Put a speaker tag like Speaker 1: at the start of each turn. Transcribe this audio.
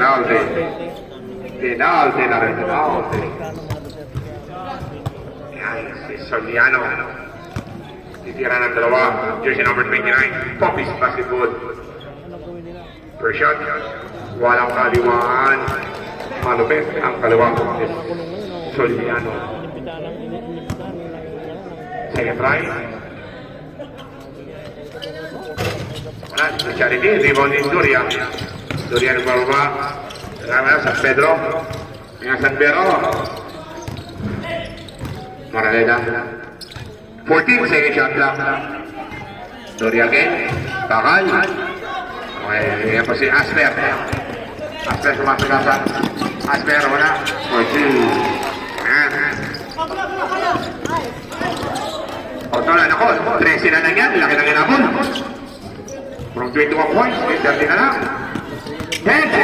Speaker 1: penalty. Penalty na rin, penalty. Yan, si Soliano. Titira ng dalawa. Jersey number 29. Poppies Basketball. First shot. Walang kaliwaan. Malupit ang kaliwang is Soliano. Second try. Wala, si Charity. Rebound in Durian. Durian bababa. San Pedro. Yang San Pedro. Maraleda. 14 second shot lang. Durian again. Bakal. Okay, yan po si Asper. Asper sumasagasan. Asper, wala. 14. O, ito na, nako. 13 na lang yan. Laki ng inabon. From 21 points, 30 na lang. 10